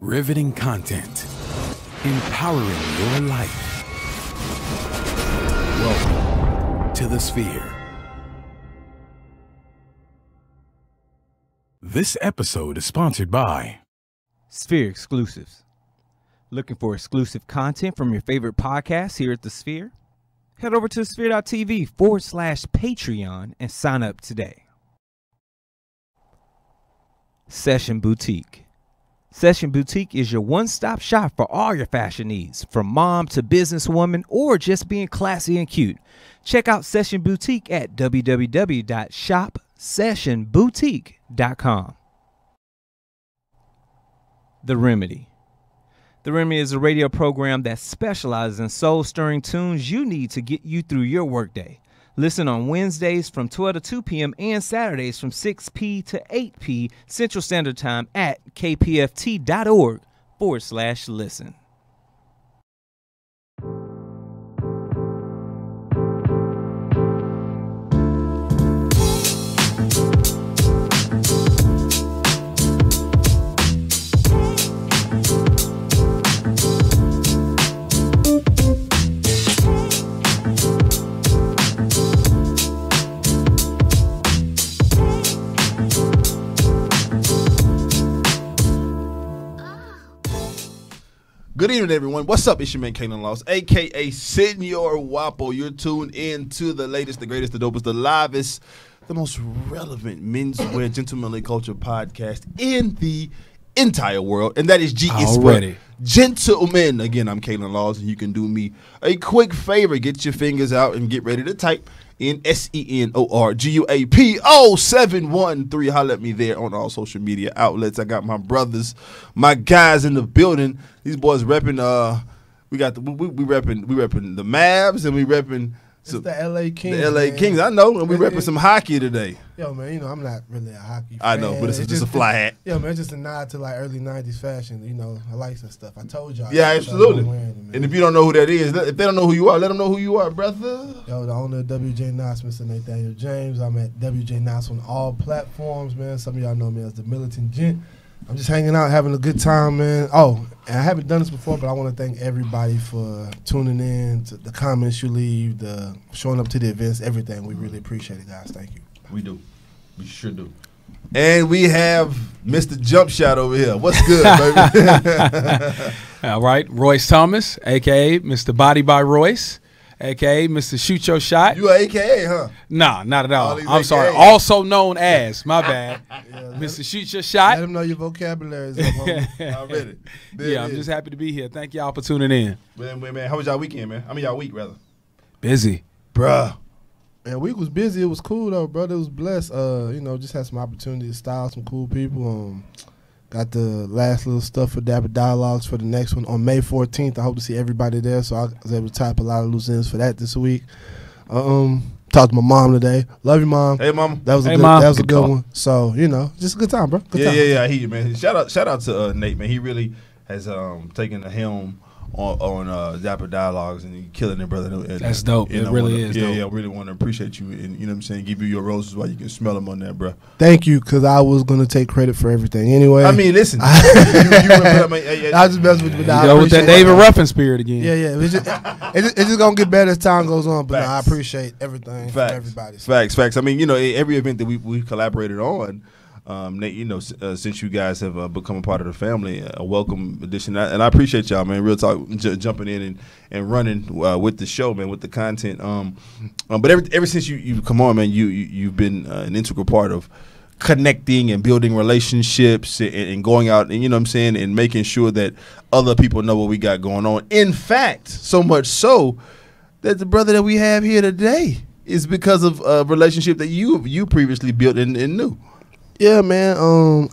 Riveting content. Empowering your life. Welcome to the Sphere. This episode is sponsored by Sphere Exclusives. Looking for exclusive content from your favorite podcasts here at the Sphere? Head over to sphere.tv/Patreon and sign up today. Session Boutique. Session Boutique is your one-stop shop for all your fashion needs, from mom to businesswoman or just being classy and cute. Check out Session Boutique at www.shopsessionboutique.com. The Remedy. The Remedy is a radio program that specializes in soul-stirring tunes you need to get you through your workday. Listen on Wednesdays from 12 to 2 p.m. and Saturdays from 6 p. to 8 p. Central Standard Time at kpft.org/listen. Good evening, everyone. What's up? It's your man, Kalen Loss, a.k.a. Senor Wapo. You're tuned in to the latest, the greatest, the dopest, the livest, the most relevant menswear, gentlemanly culture podcast in the entire world, and that is G is for Gentlemen. Again, I'm Kalen Laws, and you can do me a quick favor. Get your fingers out and get ready to type in SENORGUAP0713. Holler at me there on all social media outlets. I got my brothers, my guys in the building. These boys repping. We repping the Mavs, and we repping the LA Kings. The LA Kings. I know, and we repping some hockey today. Yo, man, you know I'm not really a hockey fan. I know, but it's just a fly hat. Yo, man, it's just a nod to like early '90s fashion. You know, I like some stuff. I told y'all. Yeah, absolutely. And if you don't know who that is, if they don't know who you are, let them know who you are, brother. Yo, the owner of WJ Knox, Mr. Nathaniel James. I'm at WJ Knox on all platforms, man. Some of y'all know me as the Militant Gent. I'm just hanging out, having a good time, man. Oh, and I haven't done this before, but I want to thank everybody for tuning in, to the comments you leave, the showing up to the events, everything. We really appreciate it, guys. Thank you. We do. We sure do. And we have Mr. Jump Shot over here. What's good, baby? All right. Royce Thomas, a.k.a. Mr. Body by Royce, a.k.a. Mr. Shoot Your Shot. You are a.k.a., huh? Nah, not at all. I'm AKA. sorry. Also known as, my bad, Mr. Shoot Your Shot. Let them know your vocabulary is up, Already. Yeah, I'm just happy to be here. Thank y'all for tuning in. Man, how was y'all weekend, man? I mean, y'all week, rather. Busy. Bruh. Man, week was busy. It was cool though, brother. It was blessed. You know, just had some opportunity to style some cool people. Got the last little stuff for Dapper Dialogues for the next one on May 14th. I hope to see everybody there. So I was able to type a lot of loose ends for that this week. Talked to my mom today. Love you, mom. Hey, mom. That was a good one. So you know, just a good time, bro. Good time. Yeah. I hear you, man. Shout out to Nate, man. He really has taken the helm on Dapper Dialogues, and you killing it, brother. And, that's dope. It really is dope. Yeah, I really want to appreciate you, and you know what I'm saying, give you your roses while you can smell them on that, bro. Thank you, because I was going to take credit for everything anyway. I mean, listen. I was just messing with you. Go with that David Ruffin spirit again. Yeah. It's just going to get better as time goes on, but no, I appreciate everything from everybody. Facts. I mean, you know, every event that we collaborated on, Nate, you know, since you guys have become a part of the family, a welcome addition, and I appreciate y'all, man. Real talk, jumping in and running with the show, man, with the content. But ever since you've come on, man, you've been an integral part of connecting and building relationships and going out and, you know what I'm saying, and making sure that other people know what we got going on. In fact, so much so that the brother that we have here today is because of a relationship that you previously built and knew. Yeah, man.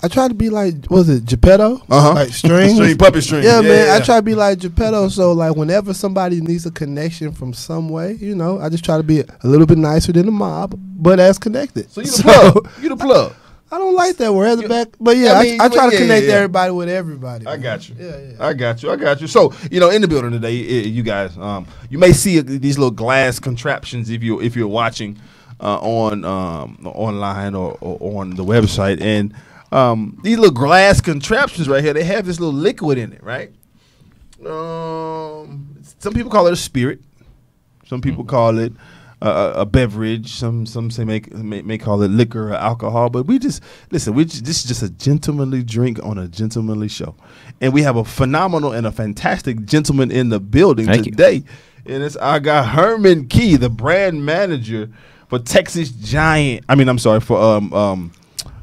I try to be like, what was it, Geppetto? Like string? Puppet string. Yeah, man. I try to be like Geppetto. So, like, whenever somebody needs a connection from some way, you know, I just try to be a little bit nicer than the mob, but as connected. So, you the plug. I don't like that word back, but yeah, I try to connect everybody with everybody. I got you. Yeah. I got you. So, you know, in the building today, you guys, you may see these little glass contraptions if you're watching on online or on the website, and these little glass contraptions right here. They have this little liquid in it, right? Some people call it a spirit. Some people call it a beverage. Some say may call it liquor or alcohol. But we just listen. This is just a gentlemanly drink on a gentlemanly show, and we have a phenomenal and a fantastic gentleman in the building today, and it's our guy Herman Key, the brand manager for Texas Giant.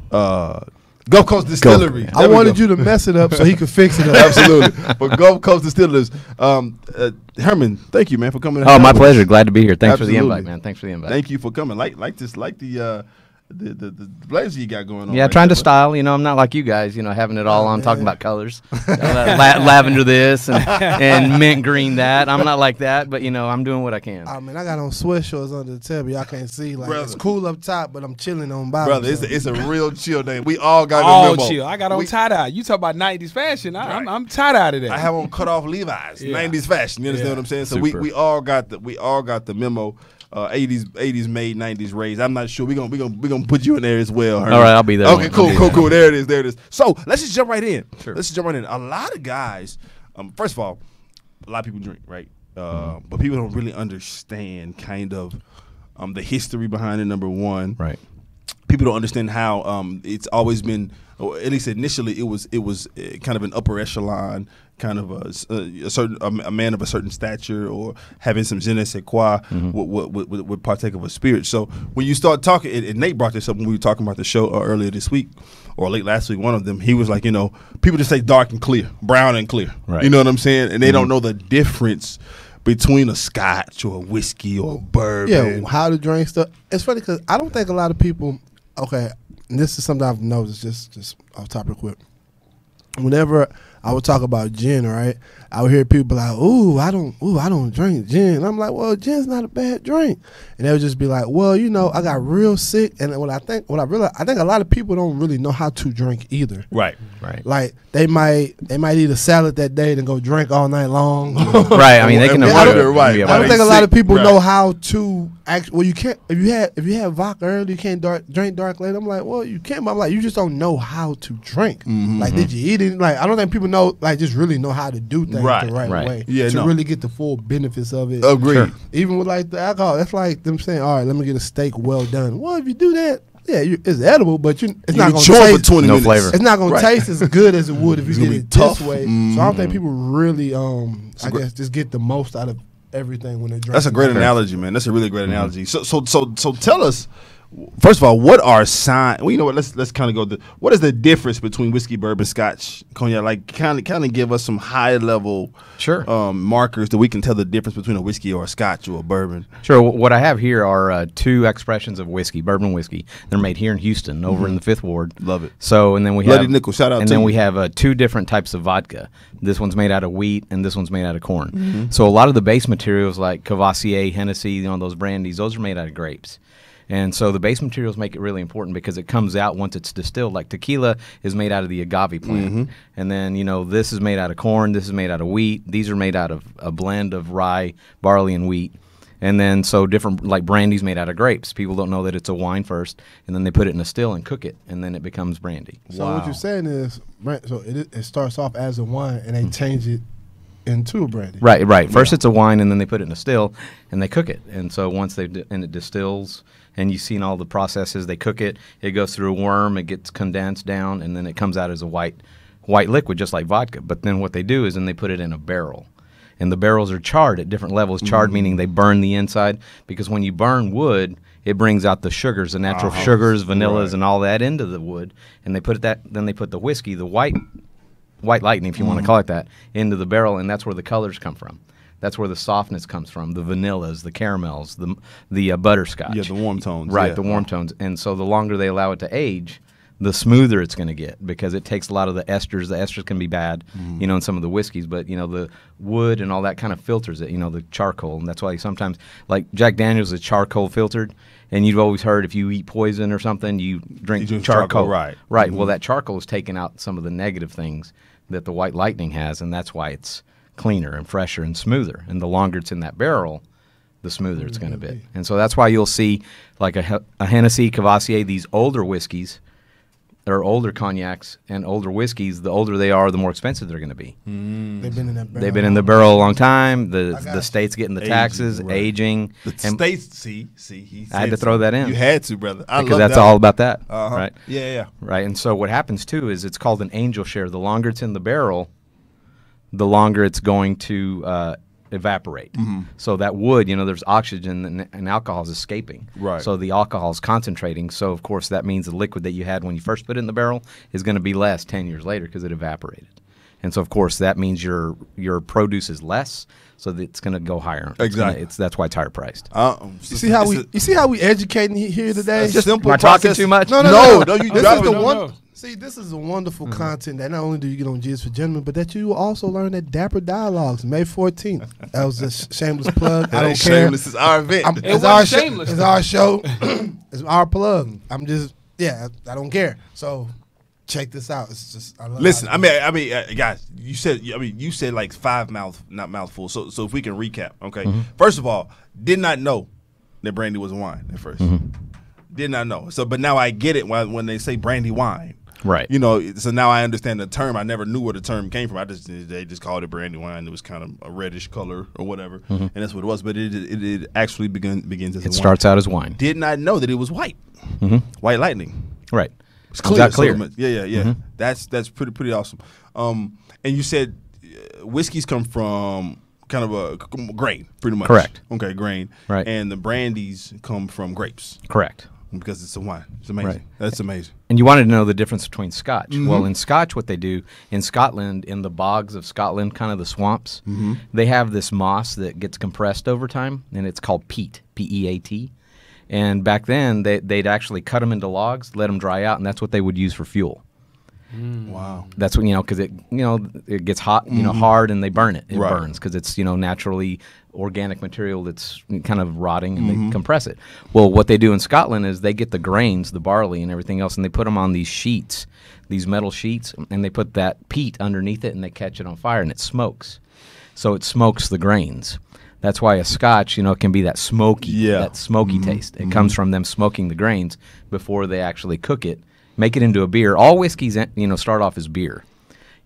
For Gulf Coast Distillery. I wanted you to mess it up so he could fix it up. Absolutely. But Gulf Coast Distillers. Herman, thank you, man, for coming. Oh, my pleasure. Glad to be here. Thanks for the invite, man. Thanks for the invite. Thank you for coming. Like the blazer you got going on. Yeah, right trying there, to style. I'm not like you guys. Having it all on, talking about colors, lavender this and mint green that. I'm not like that, but I'm doing what I can. I mean, I got on sweatshorts under the table. Y'all can't see. Like, Brother. it's cool up top, but I'm chilling on bottom. brother. It's a real chill day. We all got All a memo. chill. I got on tie dye. You talk about 90s fashion. I'm tie dye today. I have on cut off Levi's, Yeah. 90s fashion. You understand what I'm saying? So Super. we all got the memo. 80s made, 90s raised. I'm not sure. We're gonna put you in there as well. Herman. All right, I'll be there. Okay, cool. There it is. So let's just jump right in. Sure. Let's just jump right in. A lot of guys, first of all, a lot of people drink, right? But people don't really understand kind of the history behind it. Number one, Right. people don't understand how it's always been, or at least initially, it was kind of an upper echelon, kind of a man of a certain stature or having some je ne sais quoi would partake of a spirit. So when you start talking, and Nate brought this up when we were talking about the show earlier this week or late last week, one of them, he was like, people just say dark and clear, brown and clear. Right. You know what I'm saying? And they don't know the difference between a scotch or a whiskey or a bourbon. Yeah, how to drink stuff. It's funny because I don't think a lot of people. Okay, and this is something I've noticed. Just off topic quick. Whenever I would talk about gin, right, I would hear people be like, I don't drink gin. And I'm like, well, gin's not a bad drink. And they would just be like, well, I got real sick. And I think a lot of people don't really know how to drink either. Right. Like they might eat a salad that day and go drink all night long. Right. I mean, they can I avoid don't- it. right. I don't think a lot of people Right. know how to act. Well, you can't if you have vodka early, you can't drink dark later. I'm like, well, you can, but I'm like, you just don't know how to drink. Like, did you eat it? Like, I don't think people know, like, just really know how to do things Right. the right Right. way Yeah, to no. really get the full benefits of it. Agreed. Sure. Even with like the alcohol, that's like them saying, all right, let me get a steak well done. Well, if you do that, yeah, it's edible, but it's You not can going chew to it for taste. 20 No minutes. flavor. It's not going Right. to taste as good as it would if you It's get gonna it be this tough. way. So I don't think people really, I guess, just get the most out of everything when they drink. That's a great analogy, man. That's a really great analogy. So tell us, first of all, what are signs? Well, you know what? Let's kind of go. What is the difference between whiskey, bourbon, scotch, cognac? Like, kind of give us some high level, markers that we can tell the difference between a whiskey or a scotch or a bourbon. Sure. What I have here are two expressions of whiskey, bourbon whiskey. They're made here in Houston, over in the 5th Ward. Love it. So, and then we Bloody have Nickel, shout out and to then you. we have two different types of vodka. This one's made out of wheat, and this one's made out of corn. So a lot of the base materials, like Cavassier, Hennessy, those brandies, those are made out of grapes. And so the base materials make it really important because it comes out once it's distilled. Like tequila is made out of the agave plant. And then, this is made out of corn, this is made out of wheat. These are made out of a blend of rye, barley, and wheat. And then so different, like brandy's made out of grapes. People don't know that it's a wine first, and then they put it in a still and cook it, and then it becomes brandy. So what you're saying is, so it starts off as a wine and they change it into a brandy. Right. First it's a wine, and then they put it in a still, and they cook it. And so once and it distills, and you've seen all the processes, they cook it, it goes through a worm, it gets condensed down, and then it comes out as a white liquid, just like vodka. But then what they do is then they put it in a barrel. And the barrels are charred at different levels. Charred meaning they burn the inside, because when you burn wood, it brings out the sugars, the natural sugars, vanillas, and all that into the wood. And they put then they put the whiskey, the white lightning, if you want to call it that, into the barrel, and that's where the colors come from. That's where the softness comes from, the vanillas, the caramels, the butterscotch. Yeah, the warm tones. Right, yeah. the warm tones. And so the longer they allow it to age, the smoother it's going to get, because it takes a lot of the esters. The esters can be bad, in some of the whiskeys, but, the wood and all that kind of filters it, the charcoal. And that's why sometimes, like Jack Daniels is charcoal filtered, and you've always heard if you eat poison or something, you drink charcoal. Right. Right. Well, that charcoal is taking out some of the negative things that the White Lightning has, and that's why it's cleaner and fresher and smoother. And the longer it's in that barrel, the smoother it's going to be. And so that's why you'll see like a Hennessy, Cavassier, these older whiskeys, or older cognacs and older whiskeys, the older they are, the more expensive they're going to be. They've been in that barrel. They've been in the barrel a long time. The got state's getting the Aging, taxes, right. aging. The and states, he I had to said throw so. that in. You had to, brother. I because love that's that. all about that, Uh-huh. right? Yeah. Right. And so what happens too is it's called an angel share. The longer it's in the barrel, the longer it's going to evaporate. So that wood, there's oxygen and alcohol is escaping. Right. So the alcohol is concentrating. So of course that means the liquid that you had when you first put it in the barrel is going to be less 10 years later because it evaporated. And so of course that means your produce is less, so that it's going to go higher. Exactly. That's why it's higher priced. You see how we educating here today? It's just simple Am I talking process. too much? No, you This drop is it. the one. no. See, this is a wonderful content that not only do you get on Jizz for Gentlemen, but that you will also learn at Dapper Dialogues, May 14th. That was a shameless plug. I don't care. Shameless is our event. It's wasn't our shameless. It's our show. It's our plug. I'm just, I don't care. So check this out. It's just, I love Listen, how- I mean, guys, you said like not mouthful. So if we can recap, okay. First of all, did not know that brandy was wine at 1st. Did not know. So, but now I get it when they say brandy wine. Right. So now I understand the term. I never knew where the term came from. They just called it brandy wine. It was kind of a reddish color or whatever, and that's what it was. But it actually begins as a It wine. starts out as wine. Did not know that it was white. White lightning. Right. It's Comes clear. out clear. So, yeah. That's pretty awesome. And you said whiskeys come from kind of a grain, pretty much. Correct. Okay, grain. Right. And the brandies come from grapes Correct. because it's a wine. It's amazing. Right. That's amazing. And you wanted to know the difference between Scotch. Well, in Scotch, what they do in Scotland, in the bogs of Scotland, kind of the swamps, they have this moss that gets compressed over time, and it's called peat, P-E-A-T. And back then, they'd actually cut them into logs, let them dry out, and that's what they would use for fuel. Wow. That's when because it gets hot, hard, and they burn it. It Right. burns because it's naturally organic material that's kind of rotting, and they compress it. Well, what they do in Scotland is they get the grains, the barley, and everything else, and they put them on these sheets, these metal sheets, and they put that peat underneath it, and they catch it on fire, and it smokes. So it smokes the grains. That's why a Scotch, can be that smoky, taste. It comes from them smoking the grains before they actually cook it. Make it into a beer. All whiskeys, start off as beer.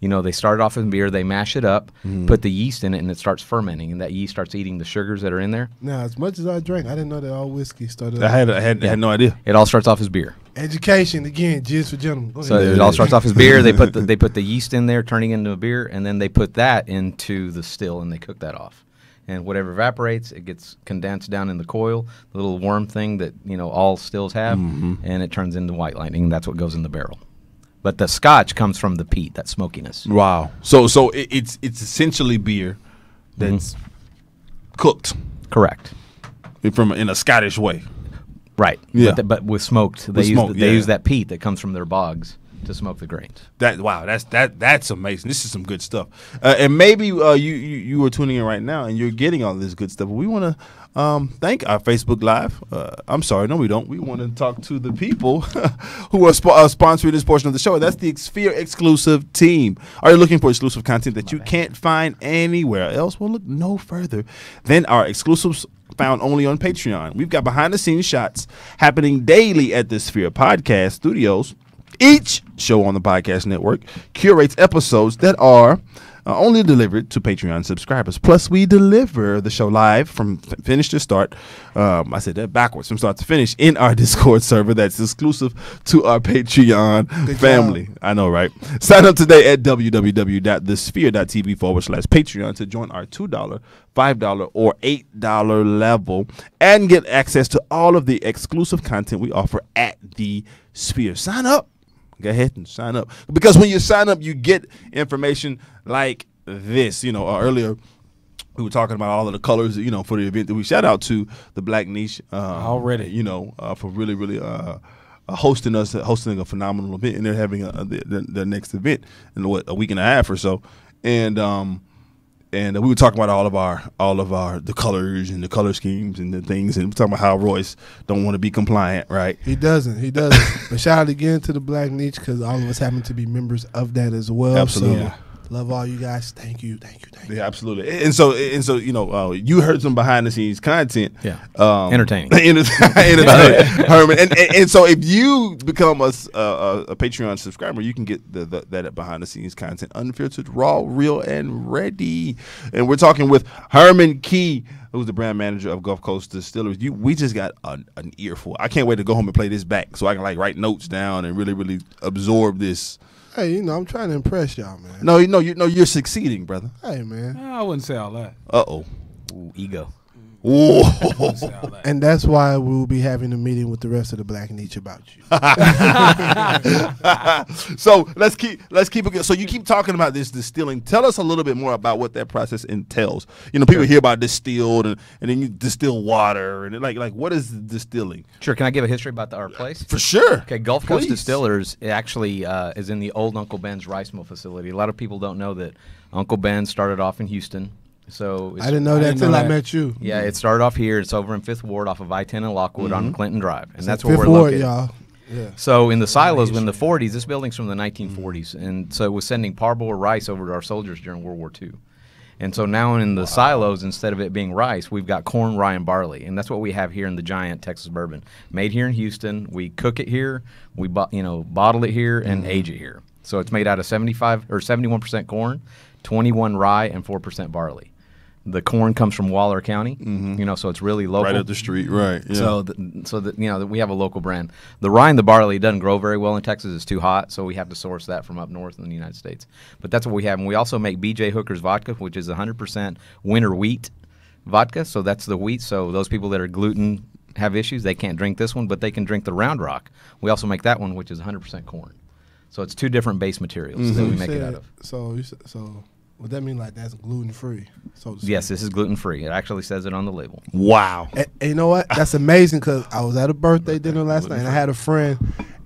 They start off as beer. They mash it up, put the yeast in it, and it starts fermenting. And that yeast starts eating the sugars that are in there. Now, as much as I drank, I didn't know that all whiskey started. I had no idea. It all starts off as beer. Education again, Jizz for Gentlemen. Go So ahead. it all starts off as beer. They put the yeast in there, turning into a beer, and then they put that into the still, and they cook that off. And whatever evaporates, it gets condensed down in the coil, the little worm thing that all stills have, and it turns into white lightning. And that's what goes in the barrel. But the Scotch comes from the peat, that smokiness. Wow. So it's essentially beer that's cooked Correct. in a Scottish way. Right. Yeah. But with smoked, they use that peat that comes from their bogs to smoke the grains. That's amazing. This is some good stuff. And maybe you are tuning in right now and you're getting all this good stuff. But we want to thank our Facebook Live. I'm sorry, no, we don't. We want to talk to the people who are sponsoring this portion of the show. That's the Sphere exclusive team. Are you looking for exclusive content that you can't find anywhere else? Well, look no further than our exclusives found only on Patreon. We've got behind the scenes shots happening daily at the Sphere Podcast Studios. Each show on the podcast network curates episodes that are only delivered to Patreon subscribers. Plus, we deliver the show live from finish to start. I said that backwards, from start to finish, in our Discord server that's exclusive to our Patreon family. Job. I know, right? Sign up today at www.thesphere.tv/Patreon to join our $2, $5, or $8 level and get access to all of the exclusive content we offer at the Sphere. Sign up. Go ahead and sign up, because when you sign up, you get information like this. Earlier we were talking about all of the colors, for the event that we shout out to the Black Niche Already. for really hosting a phenomenal event, and they're having their next event in a week and a half or so, and we were talking about all of our the colors and the color schemes and the things, and we're talking about how Royce don't want to be compliant, right? He doesn't. But shout out again to the Black Niche, because all of us happen to be members of that as well. Absolutely. So Love all you guys. Thank you. Yeah, absolutely. And so you heard some behind the scenes content. Yeah. Entertaining. Entertaining, Herman. And so if you become a Patreon subscriber, you can get that behind the scenes content, unfiltered, raw, real, and ready. And we're talking with Herman Key, who's the brand manager of Gulf Coast Distillers. We just got an earful. I can't wait to go home and play this back so I can write notes down and really, really absorb this. Hey, I'm trying to impress y'all, man. No, you're succeeding, brother. Hey, man. I wouldn't say all that. Uh-oh. Ooh, ego. Whoa. And that's why we'll be having a meeting with the rest of the Black Niche about you. So let's keep it good. So you keep talking about this distilling. Tell us a little bit more about what that process entails. People hear about distilled and then you distill water and like what is distilling? Sure. Can I give a history about our place? For sure. Okay, Gulf Coast Please. Distillers actually is in the old Uncle Ben's rice mill facility. A lot of people don't know that Uncle Ben started off in Houston. So I didn't know that until I met you. Yeah, it started off here. It's over in 5th Ward off of I-10 and Lockwood on Clinton Drive, and that's where we're located. Y'all. Yeah. So in the silos in the 40s, this building's from the 1940s, and so it was sending parboiled rice over to our soldiers during World War II. And so now in the silos, instead of it being rice, we've got corn, rye, and barley, and that's what we have here in the giant Texas bourbon. Made here in Houston, we cook it here, we bottle it here, and age it here. So it's made out of 71% corn, 21 rye, and 4% barley. The corn comes from Waller County, so it's really local. Right up the street, right. Yeah. So we have a local brand. The rye and the barley doesn't grow very well in Texas. It's too hot, so we have to source that from up north in the United States. But that's what we have. And we also make B.J. Hooker's vodka, which is 100% winter wheat vodka. So that's the wheat. So those people that are gluten have issues, they can't drink this one, but they can drink the Round Rock. We also make that one, which is 100% corn. So it's two different base materials that we make it out of. So would that mean that's gluten free? So yes, this is gluten free. It actually says it on the label. Wow. And you know what? That's amazing because I was at a birthday dinner last night and I had a friend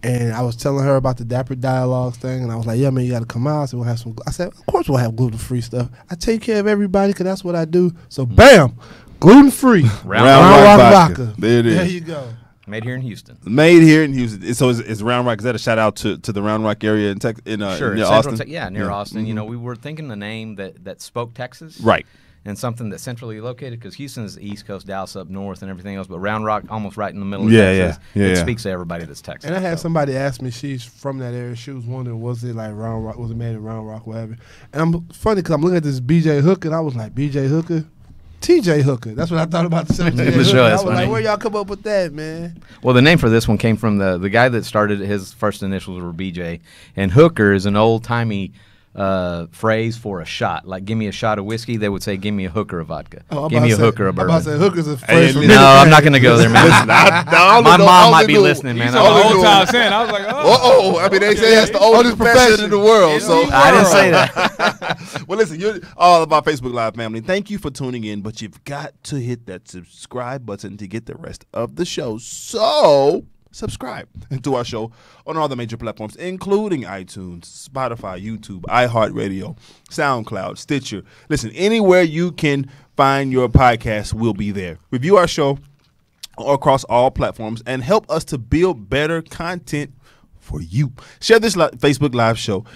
and I was telling her about the Dapper Dialogues thing and I was like, yeah, man, you got to come out. So we'll have some. I said, of course we'll have gluten free stuff. I take care of everybody because that's what I do. So bam, gluten free. Round Rock vodka. There it is. There you go. Made here in Houston. Made here in Houston. So is Round Rock, is that a shout out to the Round Rock area in Texas? Sure. Near Austin? Near Austin. We were thinking the name that spoke Texas. Right. And something that's centrally located because Houston is the East Coast, Dallas up north and everything else, but Round Rock almost right in the middle of Texas. It speaks to everybody that's Texas. And I had somebody ask me, she's from that area, she was wondering, was it like Round Rock, was it made in Round Rock, whatever. And I'm funny because I'm looking at this B.J. Hooker and I was like, B.J. Hooker? T.J. Hooker. That's what I thought about the T.J. Hooker. I was like, where y'all come up with that, man? Well, the name for this one came from the guy that started it. His first initials were B.J. And Hooker is an old-timey phrase for a shot. Like, give me a shot of whiskey, they would say, give me a hooker of vodka. Give me a hooker of bourbon. I'm about to say hooker's a phrase for No, I'm not going to go there, man. My mom might be listening, man. The whole time saying, I was like, I mean, they say that's the oldest profession in the world. So I didn't say that. Well, listen, you're all of our Facebook Live family. Thank you for tuning in, but you've got to hit that subscribe button to get the rest of the show. So subscribe to our show on all the major platforms, including iTunes, Spotify, YouTube, iHeartRadio, SoundCloud, Stitcher. Listen, anywhere you can find your podcast, we'll be there. Review our show across all platforms and help us to build better content for you. Share this Facebook Live show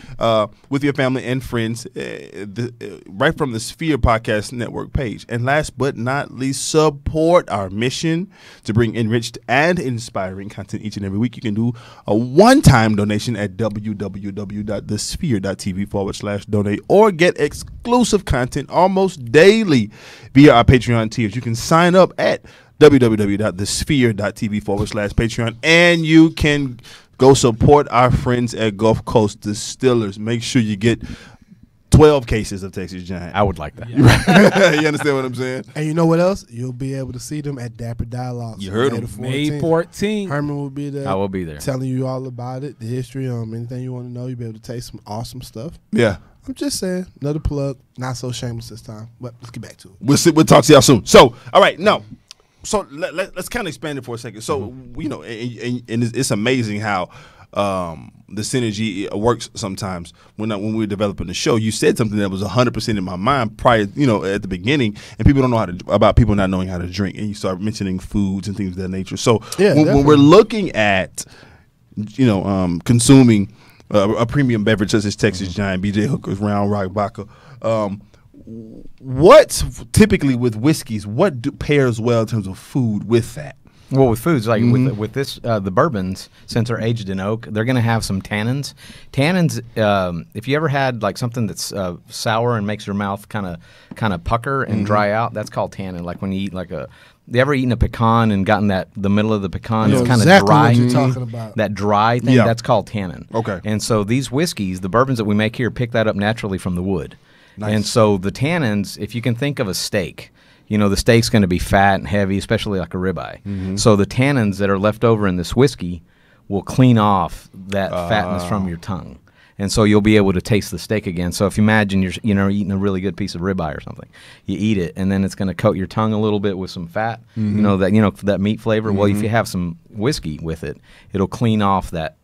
with your family and friends right from the Sphere Podcast Network page. And last but not least, support our mission to bring enriched and inspiring content each and every week. You can do a one-time donation at www.thesphere.tv/donate or get exclusive content almost daily via our Patreon tiers. You can sign up at www.thesphere.tv/Patreon and you can go support our friends at Gulf Coast Distillers. Make sure you get 12 cases of Texas Giant. I would like that. You understand what I'm saying? And you know what else? You'll be able to see them at Dapper Dialogues. You heard them. May 14th. Herman will be there. I will be there. Telling you all about it, the history, anything you want to know. You'll be able to taste some awesome stuff. Yeah. I'm just saying, another plug. Not so shameless this time, but let's get back to it. We'll talk to y'all soon. So, all right, no. So let's kind of expand it for a second. So and it's amazing how the synergy works sometimes. When we were developing the show, you said something that was 100% in my mind prior, at the beginning, and people don't know about people not knowing how to drink, and you start mentioning foods and things of that nature. So when we're looking at consuming a premium beverage such as Texas Giant, BJ Hooker's, Round Rock Vodka. What typically with whiskeys? What pairs well in terms of food with that? Well, with foods like with this, the bourbons, since they're aged in oak, they're going to have some tannins. Tannins, if you ever had like something that's sour and makes your mouth kind of pucker and dry out, that's called tannin. Like when you eat like you ever eaten a pecan and gotten the middle of the pecan is kind of exactly dry? what you're talking about. That dry thing, that's called tannin. Okay. And so these whiskeys, the bourbons that we make here, pick that up naturally from the wood. Nice. And so the tannins, if you can think of a steak, the steak's going to be fat and heavy, especially like a ribeye. So the tannins that are left over in this whiskey will clean off that fatness from your tongue. And so you'll be able to taste the steak again. So if you imagine you're eating a really good piece of ribeye or something, you eat it, and then it's going to coat your tongue a little bit with some fat, that meat flavor. Well, if you have some whiskey with it, it'll clean off that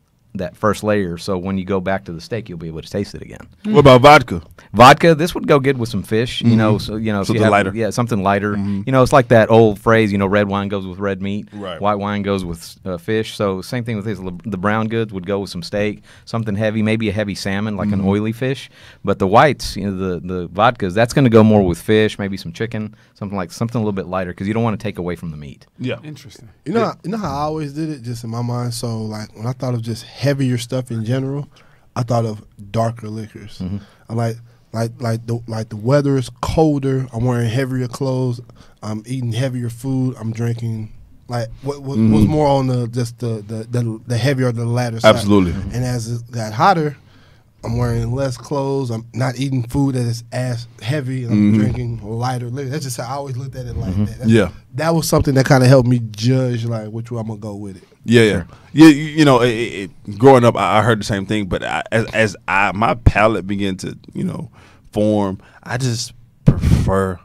first layer, so when you go back to the steak, you'll be able to taste it again. What about vodka? Vodka, this would go good with some fish, if Something lighter. Yeah, something lighter. It's like that old phrase, red wine goes with red meat, Right. White wine goes with fish. So same thing with this. The brown goods would go with some steak, something heavy, maybe a heavy salmon, like an oily fish. But the whites, the vodkas, that's going to go more with fish, maybe some chicken, something a little bit lighter, because you don't want to take away from the meat. Yeah. Interesting. You know how I always did it, just in my mind. So like when I thought of just heavier stuff in general, I thought of darker liquors. I'm like the weather is colder. I'm wearing heavier clothes. I'm eating heavier food. I'm drinking like what was more on the heavier or the lighter side. Absolutely. And as it got hotter, I'm wearing less clothes. I'm not eating food that is as heavy. And I'm drinking lighter liquor. That's just how I always looked at it like that. That was something that kind of helped me judge like which way I'm gonna go with it. Yeah. Growing up, I heard the same thing, but as my palate began to, form, I just prefer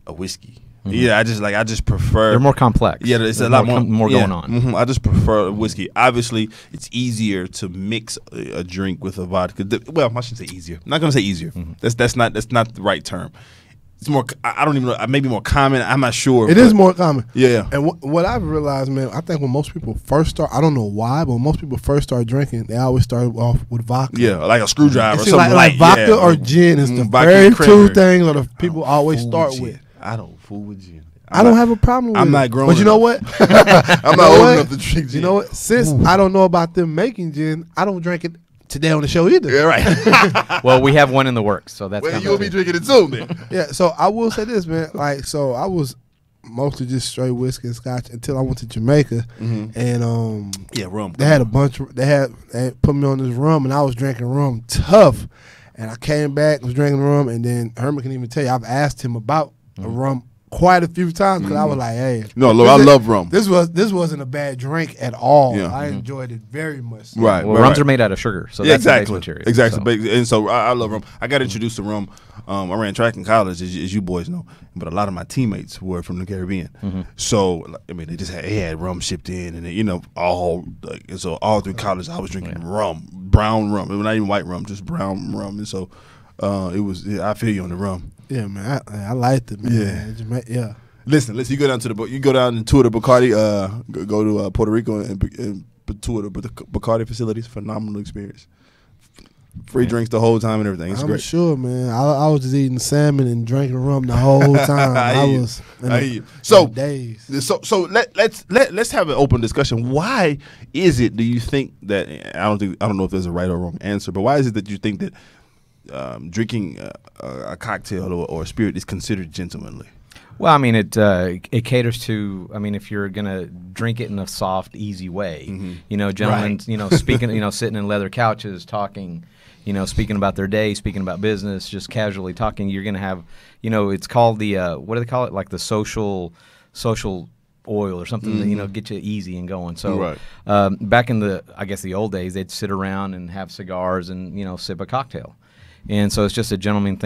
a whiskey. Yeah, I just prefer. They're more complex. Yeah, it's a lot more going on. I just prefer whiskey. Obviously, it's easier to mix a drink with a vodka. Well, I shouldn't say easier. I'm not gonna say easier. That's not the right term. It's more. I don't even know. Maybe more common. I'm not sure. It is more common. Yeah. And what I've realized, man, I think when most people first start, I don't know why, but when most people first start drinking, they always start off with vodka. Yeah, like a screwdriver or See, something like vodka or gin is the very two things that people always start with. I don't fool with gin. I don't have a problem with it. I'm not grown But you know enough. what? I'm not old enough to drink gin. You know what? Since I don't know about them making gin, I don't drink it today on the show either. Yeah, right. Well, we have one in the works, so that's. Well, you'll be drinking it soon, then. Yeah, so I will say this, man. Like, so I was mostly just straight whiskey and scotch until I went to Jamaica, and Yeah, rum. they had a bunch. They had put me on this rum, and I was drinking rum tough. And I came back, was drinking rum, and then Herman can even tell you, I've asked him about a rum quite a few times because I was like, hey, No, look, I love rum. This wasn't a bad drink at all. Yeah. I enjoyed it very much. Right. Well, rums are made out of sugar, so that's the base material. Exactly. So. And so I love rum. I got introduced to rum. I ran track in college, as you boys know, but a lot of my teammates were from the Caribbean. So I mean, they had rum shipped in, and all through college I was drinking rum, brown rum. It was not even white rum, just brown rum. And so it was. Yeah, I feel you on the rum. Yeah, man, I liked it, man. Yeah. Listen. You go down and tour the Bacardi. Go to Puerto Rico and tour the Bacardi facilities. Phenomenal experience. Free drinks the whole time and everything. It's I'm great. sure, man. I was just eating salmon and drinking rum the whole time. I was so days. So let's have an open discussion. Why is it? Do you think that I don't know if there's a right or wrong answer, but why is it that you think that drinking a cocktail or a spirit is considered gentlemanly? Well, I mean, it caters to. I mean, if you're gonna drink it in a soft, easy way, gentlemen, speaking, sitting in leather couches, talking, speaking about their day, speaking about business, just casually talking. You're gonna have, it's called the what do they call it? Like the social oil or something that get you easy and going. So back in the old days, they'd sit around and have cigars and sip a cocktail. And so it's just a gentlemanly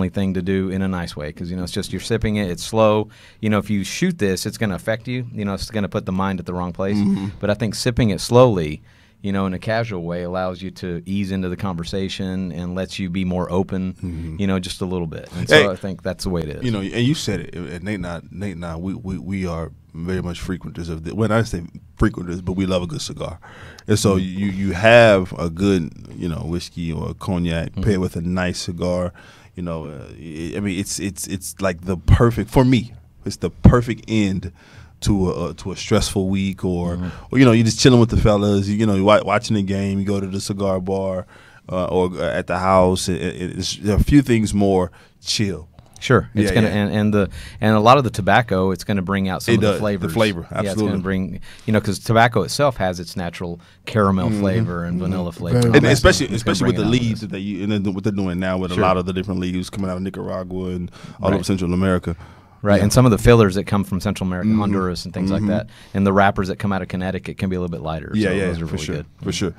thing to do in a nice way because, it's just you're sipping it. It's slow. If you shoot this, it's going to affect you. It's going to put the mind at the wrong place. But I think sipping it slowly, you know, in a casual way, allows you to ease into the conversation and lets you be more open, you know, just a little bit. And so I think that's the way it is. You know, and you said it, and Nate and I, we are very much frequenters of the. When I say frequenters, but we love a good cigar, and so you have a good, you know, whiskey or a cognac paired with a nice cigar. You know, I mean, it's like the perfect for me. It's the perfect end to a stressful week, or you know, you're just chilling with the fellas. You know, you're watching the game. You go to the cigar bar or at the house. There are a few things more chill. Sure, it's gonna and a lot of the tobacco, it's gonna bring out some of the flavors. The flavor, absolutely. Yeah, it's gonna bring, you know, because tobacco itself has its natural caramel flavor and vanilla flavor, and especially with the leaves that they and then what they're doing now with a lot of the different leaves coming out of Nicaragua and all over Central America. Right, and some of the fillers that come from Central America, Honduras, and things like that, and the wrappers that come out of Connecticut can be a little bit lighter. Yeah, so yeah, those are for really sure, good. for sure.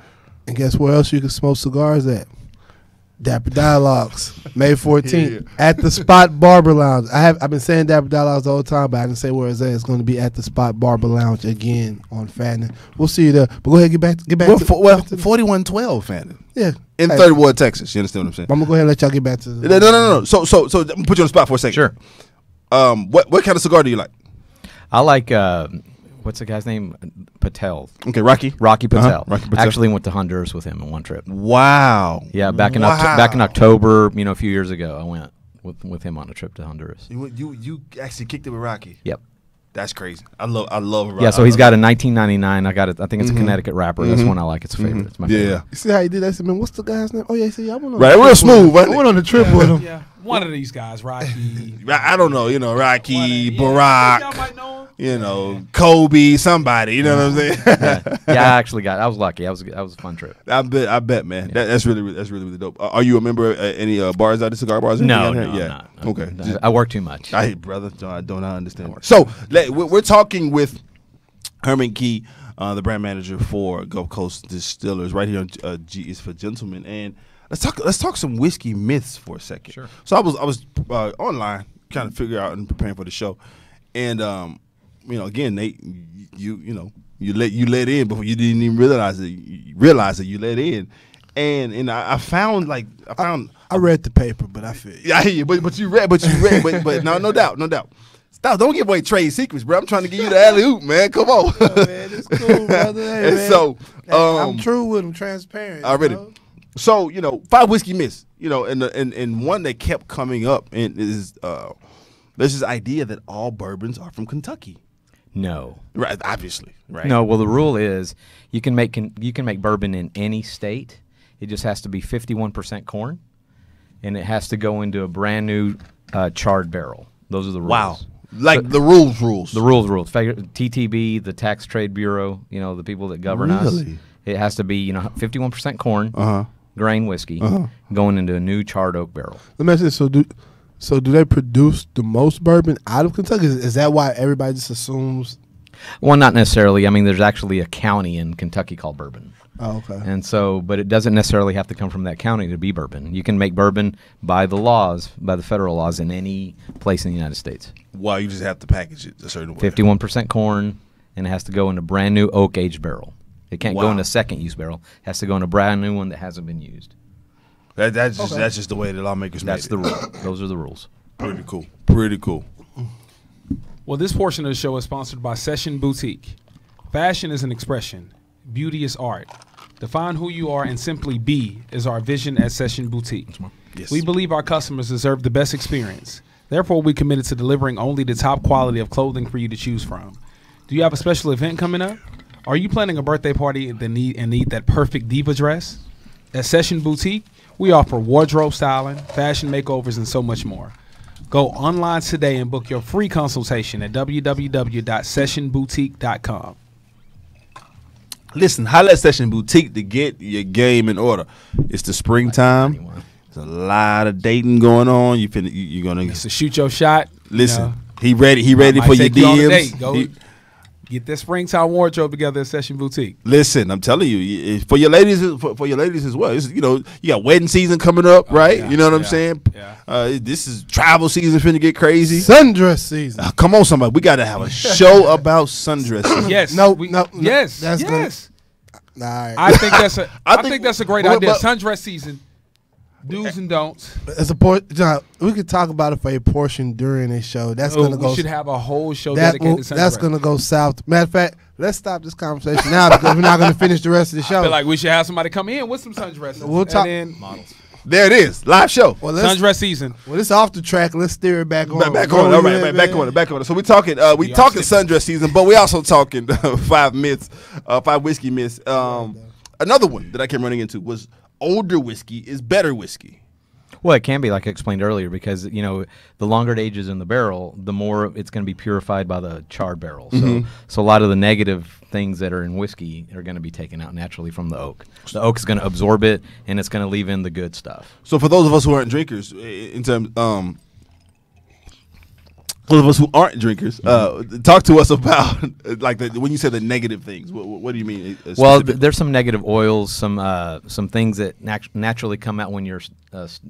And guess where else you can smoke cigars at? Dapper Dialogues, May 14th at the Spot Barber Lounge. I've been saying Dapper Dialogues the whole time, but I can say where it's at. It's going to be at the Spot Barber Lounge again on Fannin. We'll see you there. But go ahead, get back. Well, 4112 Fannin. Yeah, in Third Ward, Texas. You understand what I'm saying? I'm gonna go ahead and let y'all get back to. No. So I'm gonna put you on the spot for a second. Sure. What kind of cigar do you like? I like what's the guy's name? Patel. Okay, Rocky Patel. Rocky Patel. Actually went to Honduras with him on one trip. Wow. Yeah, back in October, you know, a few years ago, I went with him on a trip to Honduras. You actually kicked it with Rocky. Yep. That's crazy. I love Rocky. Yeah, so he's got a 1999. I think it's a Connecticut wrapper. That's one I like. It's a favorite. It's my favorite. Yeah. You see how he did that? I said, man, what's the guy's name? Oh yeah, see, I went on right, real smooth. I went on the trip with him. Yeah, one of these guys, Rocky. I don't know. You know, Rocky, Barack. Y'all Barack. might know him. You know, Kobe, somebody. You know what I'm saying? Yeah, I was lucky. I was a fun trip. I bet, man. Yeah. That's really dope. Are you a member of any bars out of cigar bars? No, I'm not. Okay. I work too much. Brother, I don't understand. So we're talking with Herman Key, the brand manager for Gulf Coast Distillers, right here on G is for Gentlemen, and let's talk some whiskey myths for a second. Sure. So I was online trying to figure out and preparing for the show, and you know, again, Nate, you let in before you didn't even realize that you let in, and I found. I read the paper, but I feel you. Yeah, I hear you, but you read, but no doubt. Stop! Don't give away trade secrets, bro. I'm trying to give you the alley oop, man. Come on. Oh, man, it's cool, brother. Hey, and man. so, I'm true with him, transparent. already. You know? So 5 whiskey myths. You know, and one that kept coming up and is there's this idea that all bourbons are from Kentucky. No. Right, obviously. Right. No. Well, the rule is you can make bourbon in any state. It just has to be 51% corn, and it has to go into a brand new charred barrel. Those are the rules. Wow. Like the rules. The rules. TTB, the Tax Trade Bureau, you know, the people that govern us. It has to be, 51% corn, grain whiskey, going into a new charred oak barrel. Let me ask you this. So do they produce the most bourbon out of Kentucky? Is that why everybody just assumes? Well, not necessarily. I mean, there's actually a county in Kentucky called Bourbon. Oh, okay. And so, but it doesn't necessarily have to come from that county to be bourbon. You can make bourbon by the federal laws in any place in the United States. Well, you just have to package it a certain way. 51% corn, and it has to go in a brand new oak aged barrel. It can't go in a second use barrel. It has to go in a brand new one that hasn't been used. That's just the way the lawmakers That's made the it. rule. Those are the rules. Pretty cool. Pretty cool. Well, this portion of the show is sponsored by Session Boutique. Fashion is an expression. Beauty is art. Define who you are and simply be is our vision at Session Boutique. Yes. We believe our customers deserve the best experience. Therefore, we committed to delivering only the top quality of clothing for you to choose from. Do you have a special event coming up? Are you planning a birthday party that need that perfect diva dress? At Session Boutique, we offer wardrobe styling, fashion makeovers, and so much more. Go online today and book your free consultation at www.sessionboutique.com. Listen, holla at Session Boutique to get your game in order. It's the springtime. There's a lot of dating going on. You're gonna So shoot your shot. listen. He ready for your DMs. Get that springtime wardrobe together at Session Boutique. Listen, I'm telling you, for your ladies as well. It's, you got wedding season coming up, right? Yeah, you know what I'm saying? Yeah. This is travel season finna get crazy. Sundress season. Come on, somebody. We got to have a show about sundresses. Yes. No. Yes. That's yes. Nah, I think that's a. I I think- think that's a great but- idea. but- Sundress season, do's and don'ts. it's a John, we could talk about it for a portion during a show. That's Oh, gonna go. we should have a whole show That dedicated to Sundress. that's gonna go south. Matter of fact, let's stop this conversation now because we're not gonna finish the rest of the I show. feel like we should have somebody come in with some sundresses. We'll talk- And then Models. There it is. Live show. well, let's, sundress season. well, it's off the track. Let's steer it back on. Back on it. All right, back on it. Back on it. So we talking sundress season, but we also talking 5 myths, 5 whiskey myths. Another one that I kept running into was older whiskey is better whiskey. Well, it can be like I explained earlier because the longer it ages in the barrel, the more it's going to be purified by the charred barrel. So a lot of the negative things that are in whiskey are going to be taken out naturally from the oak. The oak is going to absorb it, and it's going to leave in the good stuff. So for those of us who aren't drinkers, in terms, those of us who aren't drinkers, talk to us about like when you say the negative things. What do you mean? Well, specifically? there's some negative oils, some things that naturally come out when you're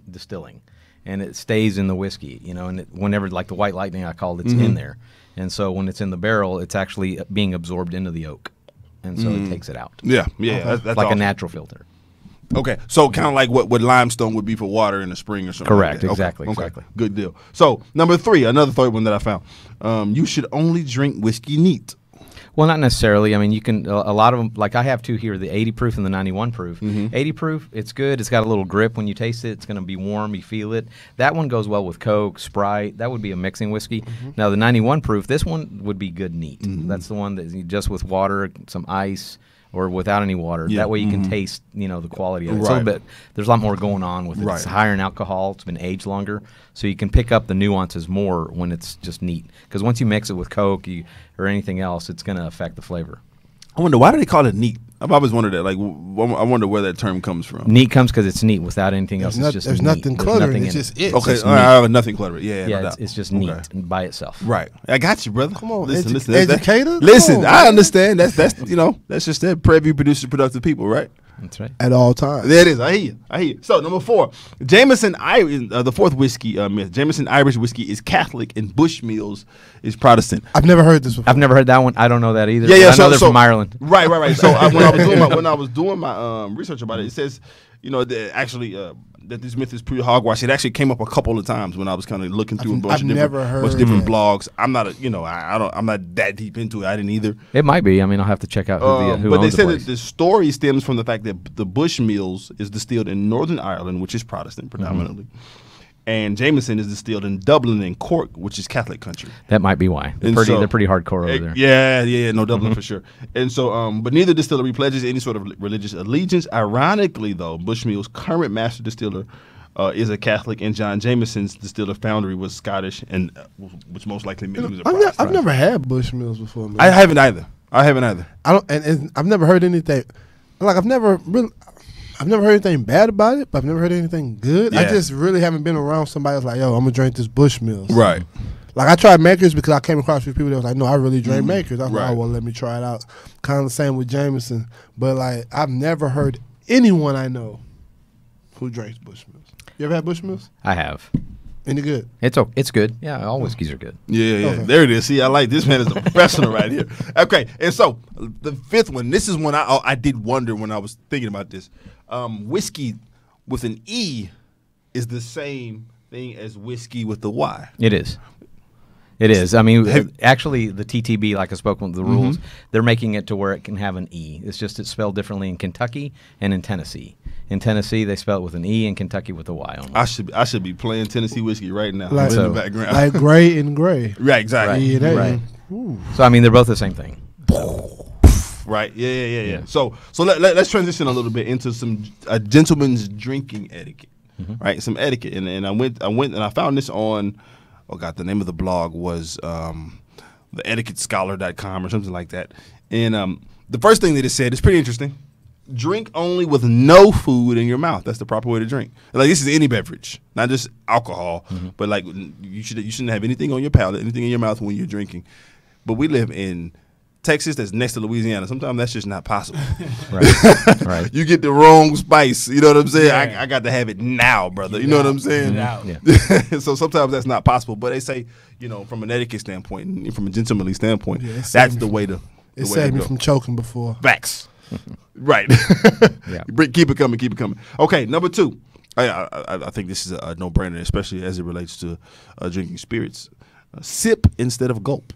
distilling, and it stays in the whiskey. And whenever, like the white lightning, I call it's in there, and so when it's in the barrel, it's actually being absorbed into the oak, and so it takes it out. yeah. That's like awesome. a natural filter. Okay, so kind of like what limestone would be for water in the spring or something. Correct, like that. exactly, exactly. Good deal. So number 3, another third one that I found. You should only drink whiskey neat. Well, not necessarily. I mean, you can a lot of them. Like I have two here: the 80 proof and the 91 proof. 80 proof, it's good. It's got a little grip when you taste it. It's going to be warm. You feel it. That one goes well with Coke, Sprite. That would be a mixing whiskey. Now the 91 proof, this one would be good neat. That's the one that you just with water, some ice, or without any water. Yeah. That way you can taste, the quality of it. It's a Right. little bit. There's a lot more going on with it. Right. It's higher in alcohol. It's been aged longer, so you can pick up the nuances more when it's just neat. Because once you mix it with Coke or anything else, it's going to affect the flavor. I wonder why do they call it neat? I've always wondered that. Like, I wonder where that term comes from. Neat comes because it's neat. Without anything else, There's it's just there's neat. nothing There's cluttering. nothing It's in just it. it. Okay, just all right, nothing clutter. Yeah, Yeah, no doubt. it's just Okay. neat by itself. Right, I got you, brother. Come on, listen. educator? Listen, Come on, I man. understand. That's that's just that. Preview producer, productive people, right? That's right. At all times. There it is. I hear you. So number 4, Jameson Irish, the fourth whiskey myth. Jameson Irish whiskey is Catholic and Bushmills is Protestant. I've never heard this before. I've never heard that one. I don't know that either. Yeah. But I know they're from Ireland. Right. So when I was doing my research about it, it says that this myth is pure hogwash. It actually came up a couple of times when I was kind of looking through a bunch I've of never different heard blogs. I'm not I'm not that deep into it. I didn't either. It might be. I mean, I'll have to check out who But they owns the said that place. the story stems from the fact that the Bushmills is distilled in Northern Ireland, which is Protestant predominantly, and Jameson is distilled in Dublin and Cork, which is Catholic country. That might be why. And They're pretty hardcore over there. Yeah, no Dublin for sure. And so, but neither distillery pledges any sort of religious allegiance. Ironically, though, Bushmill's current master distiller is a Catholic, and John Jameson's distiller foundry was Scottish, and which most likely means he was a Protestant. I've never had Bushmills before, man. I haven't either. I don't. And I've never heard anything. Like I've never heard anything bad about it, but I've never heard anything good. I Yeah. just really haven't been around somebody that's like, yo, I'm gonna drink this Bushmills. Right. Like I tried Makers because I came across a few people that was like, no, I really drink Makers. I was like, Right. oh well, let me try it out. Kind of the same with Jameson, but like I've never heard anyone I know who drinks Bushmills. You ever had Bushmills? I have. Any good? It's good. Yeah, all whiskeys are good. Yeah. Okay. There it is. See, I like this man is a professional right here. Okay, and so the fifth one. This is one I did wonder when I was thinking about this. Whiskey with an E is the same thing as whiskey with the Y. It is. It is. I mean, actually, the TTB, like I spoke with the rules, they're making it to where it can have an E. It's just it's spelled differently in Kentucky and in Tennessee. In Tennessee, they spell it with an E. In Kentucky, with a Y only. I should be playing Tennessee whiskey right now Like- in So- the background. Like gray and gray. right, exactly. Yeah, that- Right. So I mean, they're both the same thing. Right. Yeah. So let's transition a little bit into some gentleman's drinking etiquette. Right. Some etiquette, and I went and I found this on. Oh God, the name of the blog was the etiquettescholar.com or something like that. And the first thing that it said is pretty interesting. Drink only with no food in your mouth. That's the proper way to drink. Like this is any beverage, not just alcohol, but like you shouldn't have anything on your palate, anything in your mouth when you're drinking. But we live in Texas that's next to Louisiana. Sometimes that's just not possible. Right. Right. You get the wrong spice. You know what I'm saying? Yeah. I got to have it now, brother. You know what I'm saying? Now. Yeah. So sometimes that's not possible. But they say, from an etiquette standpoint and from a gentlemanly standpoint, Yeah, it that's saved the me way to. It saved me from choking before. Facts. Right. Yeah. Keep it coming. Keep it coming. Okay, number 2. I think this is a no-brainer, especially as it relates to drinking spirits. Sip instead of gulp.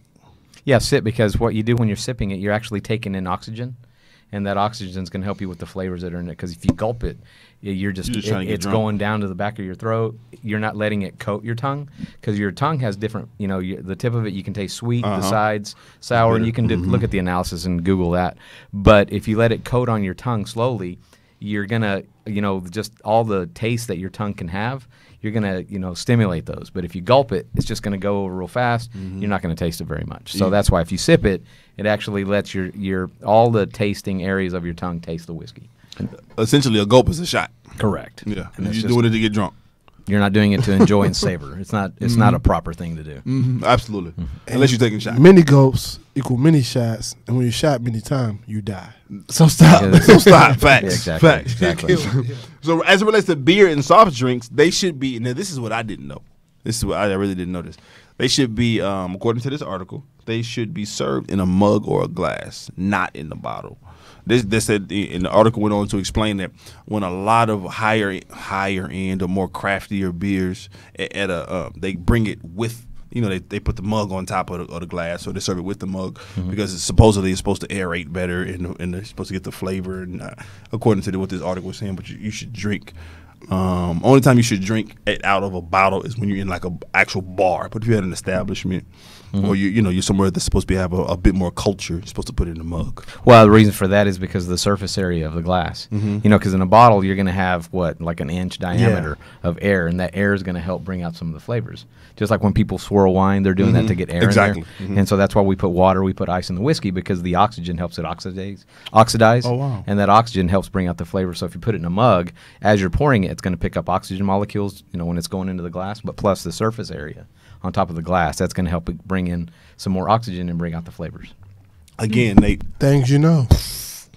Yeah, sip, because what you do when you're sipping it, you're actually taking in oxygen, and that oxygen is going to help you with the flavors that are in it. Because if you gulp it, you're just trying to get it's drunk. going down to the back of your throat. You're not letting it coat your tongue, because your tongue has different. The tip of it you can taste sweet, the sides sour, and you can look at the analysis and Google that. But if you let it coat on your tongue slowly, you're gonna just all the taste that your tongue can have. You're gonna stimulate those. But if you gulp it, it's just gonna go over real fast. You're not gonna taste it very much. So that's why if you sip it, it actually lets your all the tasting areas of your tongue taste the whiskey. Essentially, a gulp is a shot. Correct. Yeah, And you're it's doing it to get drunk. You're not doing it to enjoy and savor. It's not a proper thing to do. Absolutely. Unless you're taking shots. Many gulps equal many shots, and when you shot many times, you die. So stop. Yeah, So stop. Facts. Yeah, exactly. Facts. Exactly. So as it relates to beer and soft drinks, they should be. Now this is what I didn't know. This is what I really didn't know this. They should be, according to this article, they should be served in a mug or a glass, not in the bottle. This said, and the article went on to explain that when a lot of higher end or more craftier beers they bring it with. They put the mug on top of the glass, or they serve it with the mug because it's supposedly supposed to aerate better and they're supposed to get the flavor. And according to what this article was saying, but you should drink. Only time you should drink it out of a bottle is when you're in like a actual bar. But if you're at an establishment or you're somewhere that's supposed to have a bit more culture, you're supposed to put it in a mug. Well, the reason for that is because of the surface area of the glass. Because in a bottle you're going to have like an inch diameter of air, and that air is going to help bring out some of the flavors. Just like when people swirl wine, they're doing that to get air Exactly. in there. And so that's why we put water, we put ice in the whiskey, because the oxygen helps it oxidize. Oh, wow. And that oxygen helps bring out the flavor. So if you put it in a mug, as you're pouring it, it's going to pick up oxygen molecules, when it's going into the glass, but plus the surface area on top of the glass, that's going to help it bring in some more oxygen and bring out the flavors. Again, Nate, Things you know.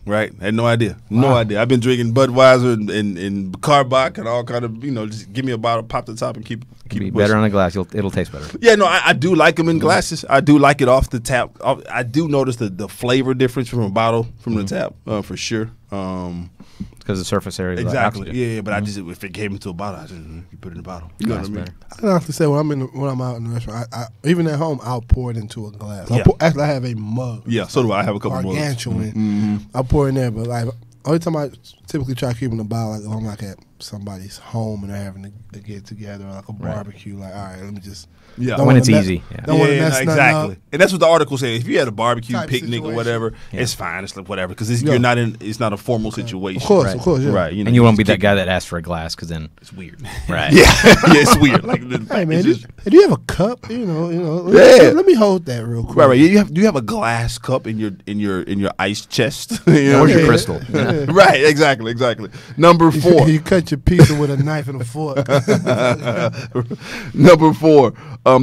right? I had no idea. No idea. I've been drinking Budweiser and Carbach and all kind of, just give me a bottle, pop the top, and keep Be it better pushing. on the glass. It'll taste better. Yeah, no, I do like them in glasses. I do like it off the tap. I do notice the flavor difference from a bottle from the tap, for sure. Because the surface area is Exactly. oxygen. Yeah, but I just, if it came into a bottle, I just you put it in a bottle. You know what I Glass mean? better. I can honestly say when I'm out in the restaurant, I even at home, I'll pour it into a glass. Yeah. Actually, I have a mug. Yeah, so do I. I have a couple more. Gargantuan. I pour in there, but like only time I typically try to keep in the bottle, like if I'm like at somebody's home and they're having a get together, or like a barbecue. Like, all right, let me just. Yeah. don't When wanna it's mess- easy, yeah. Don't want to Yeah, mess no, nothing exactly. up. And that's what the article said. If you had a barbecue, Type picnic, or situation. whatever, Yeah. it's fine. It's like whatever, because Yeah. you're not in. It's not a formal situation. Of course, Right. of course, yeah. Right. And you won't be just that kick guy it. that asks for a glass, because then It's weird. right. Yeah, yeah, it's weird. Like, Hey man, it's do just- you have a cup? You know. Yeah. Let me hold that real quick. right. Do you have a glass cup in your ice chest? You know Where's what your I mean? crystal? Right. Exactly. Number 4. you cut your pizza with a knife and a fork. Number 4.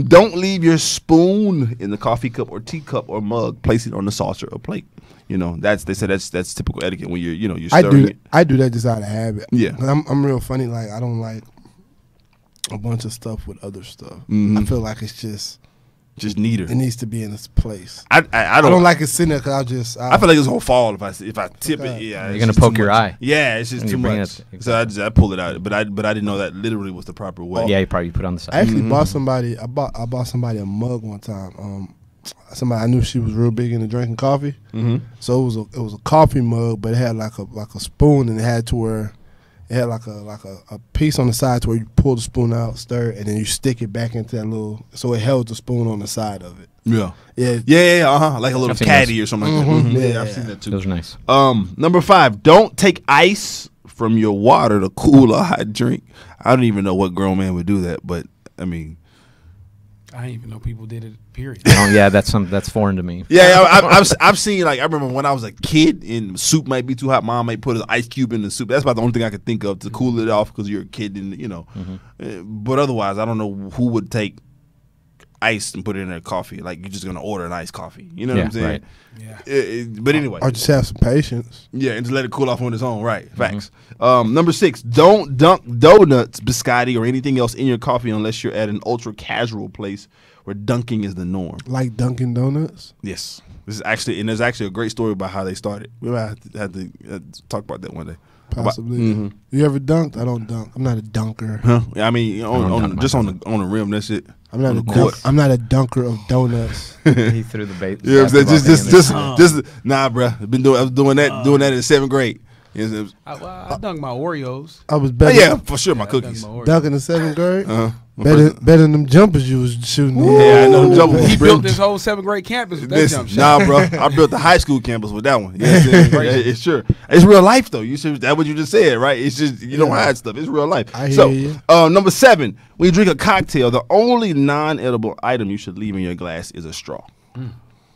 Don't leave your spoon in the coffee cup or teacup or mug. Place it on the saucer or plate. They said that's typical etiquette when you're stirring it. I do that just out of habit. Yeah. 'Cause I'm real funny. Like I don't like a bunch of stuff with other stuff. Mhm. I feel like it's just Just neater. it needs to be in its place. I I don't like it sitting there because I feel like it's gonna fall if I tip Okay. it. Yeah, You're it's gonna just poke too your much. eye. Yeah, it's just And too you bring much. it- So I pull it out, but I didn't know that literally was the proper way. Yeah, you probably put it on the side. I actually bought somebody. I bought somebody a mug one time. Somebody I knew she was real big into drinking coffee. Mm-hmm. So it was a coffee mug, but it had like a spoon, and it had to where it had like a piece on the side to where you pull the spoon out, stir it, and then you stick it back into that little, so it held the spoon on the side of it. Yeah. Yeah. Like a little I've seen caddy those. or something like Mhm. that. Yeah. Yeah, I've seen that too. Those are nice. Number 5, don't take ice from your water to cool a hot drink. I don't even know what grown man would do that, but I mean, I didn't even know people did it. Period. Yeah, that's foreign to me. yeah, I've seen, like, I remember when I was a kid and soup might be too hot, mom might put an ice cube in the soup. That's about the only thing I could think of to cool it off because you're a kid and Mm-hmm. But otherwise, I don't know who would take ice and put it in their coffee. Like you're just gonna order an iced coffee. You know what I'm saying? Right. Yeah. But anyway, Or just have some patience. yeah, and just let it cool off on its own. Right. Facts. Number 6, don't dunk donuts, biscotti, or anything else in your coffee unless you're at an ultra casual place where dunking is the norm. Like Dunkin' Donuts. Yes. There's actually a great story about how they started. We might have to talk about that one day. Possibly. Mhm. You ever dunked? I don't dunk. I'm not a dunker. Huh? Yeah, I mean, dunk just on the rim. That's it. I'm not On a the court. I'm not a dunker of donuts. He threw the bait. Yeah, I'm saying basketball thing in there. just nah, bro. I was doing that in 7th grade. Yes, it was- I dunked my Oreos. I was oh, better. yeah, for sure, my I dunked cookies. my Oreos. Dunking in 7th grade. My Better first- than them jumpers you was shooting. Yeah, I know them jumpers. He Bro, built this whole 7th grade campus with that listen, jump shot. nah, bro. I built the high school campus with that one. Yeah, it's sure. It's real life though. You should. That's what you just said, right? It's just you don't hide stuff. It's real life. I hear So, you. number 7, when you drink a cocktail, the only non-edible item you should leave in your glass is a straw.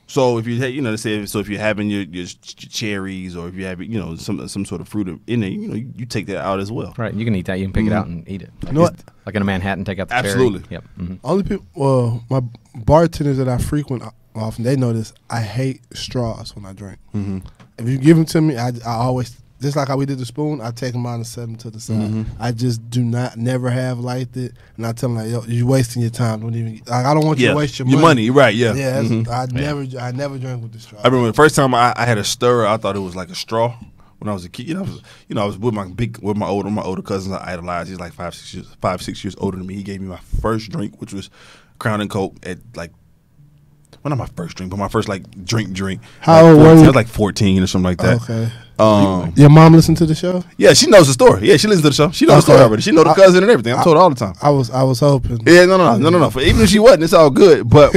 So if you if you're having your cherries or if you have some sort of fruit in there, you take that out as well. Right, you can eat that. You can pick it out and eat it. Like, You know what? like in a Manhattan, take out the Absolutely. cherry. Yep. Only people. Well, my bartenders that I frequent often, they know this. I hate straws when I drink. If you give them to me, I always, just like how we did the spoon, I take them out and set them to the side. I just never have liked it, and I tell them like, yo, you're wasting your time. Don't even. Like, I don't want you to waste your money. Right? Yeah. Yeah, Mhm. I never drank with the straw. I remember the first time I had a stirrer, I thought it was like a straw. When I was a kid, I was with my older cousins I idolized. He's like 5-6 years older than me. He gave me my first drink, which was Crown and Coke at like. Well, not my first drink, but my first like drink. How like old were 14, you? I was like 14 or something like that. Okay. Um, Your mom listened to the show? yeah, she knows the story. Yeah, she listens to the show. She knows the story Okay. already. She know the cousin and everything. I'm told her all the time. I was hoping. Yeah, no. Even if she wasn't, it's all good. But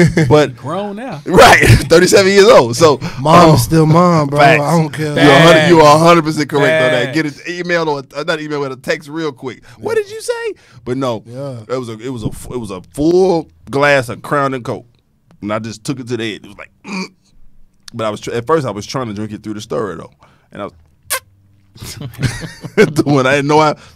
Grown now. right, 37 years old. So Mom is still mom, bro. facts. I don't care. You are 100% correct on that. Facts. Get an email or not email, but a text real quick. What did you say? But no, Yeah. it was a full glass of Crown and Coke, and I just took it to the end. It was like, but at first I was trying to drink it through the stirrer though, and I was. When I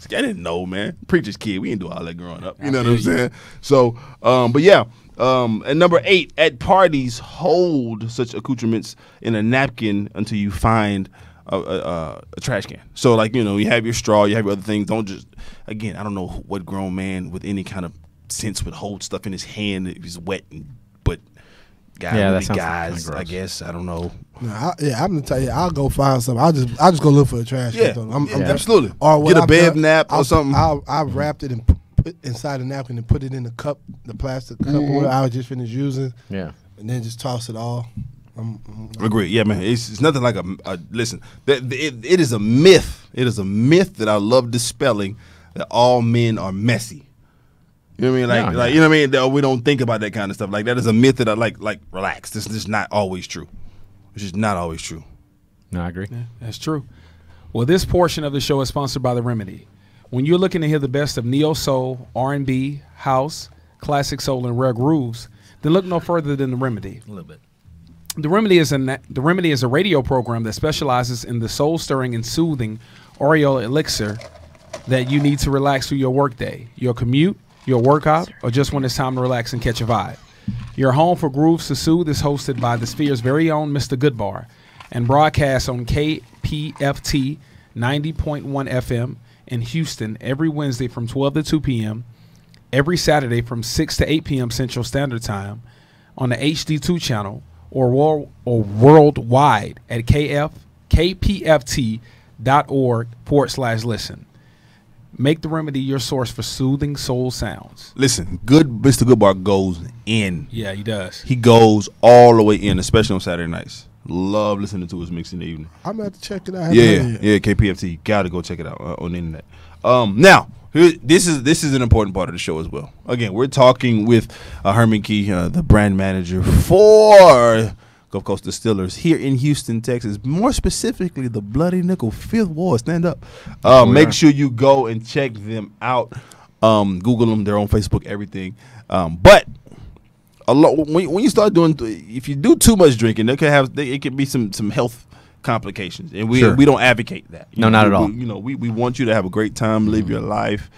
didn't know, man. Preacher's kid, we didn't do all that growing up. You know what I'm saying? So, but yeah. And number 8, at parties, hold such accoutrements in a napkin until you find a trash can. So, like, you have your straw, you have your other things. Don't just, again, I don't know what grown man with any kind of sense would hold stuff in his hand if he's wet, but guys, Yeah, that would be sounds guys, kinda I gross. guess. I don't know. I'm gonna tell you, I'll go find something. I'll just go look for a trash Yeah, can. I'm absolutely. Or what Get a I've bed done, nap or something. I'll wrapped it and put inside a napkin and put it in the cup, the plastic cup or whatever I was just finished using, Yeah. and then just toss it all. Agree. Yeah, man. It's nothing like a listen. It is a myth. It is a myth that I love dispelling that all men are messy. You know what I mean? Like, No, you know what I mean? That we don't think about that kind of stuff. Like that is a myth that I like. Relax. This is just not always true. It's just not always true. No, I agree. Yeah, that's true. Well, this portion of the show is sponsored by The Remedy. When you're looking to hear the best of neo soul, R&B, house, classic soul, and rare grooves, then look no further than The Remedy. A little bit. The Remedy is a radio program that specializes in the soul stirring and soothing Oreo elixir that you need to relax through your workday, your commute, your workout, or just when it's time to relax and catch a vibe. Your home for Grooves to Soothe is hosted by the Sphere's very own Mr. Goodbar and broadcasts on KPFT 90.1 FM in Houston every Wednesday from 12 to 2 p.m., every Saturday from 6 to 8 p.m. Central Standard Time on the HD2 channel or worldwide at kpft.org/listen. Make The Remedy your source for soothing soul sounds. Listen, Mr. Goodbar goes in. Yeah, he does. He goes all the way in, especially on Saturday nights. Love listening to his mix in the evening. I'm gonna have to check it out. I haven't heard it yet. KPFT. Gotta go check it out on the internet. Now, this is an important part of the show as well. Again, we're talking with Herman Key, the brand manager for Gulf Coast Distillers here in Houston, Texas. More specifically, the Bloody Nickel 5th Ward. Stand up. Make sure you go and check them out. Google them. They're on Facebook, everything. But when you start doing, if you do too much drinking, it can be some health complications, and we don't advocate that. No, not at all. We want you to have a great time, live your life,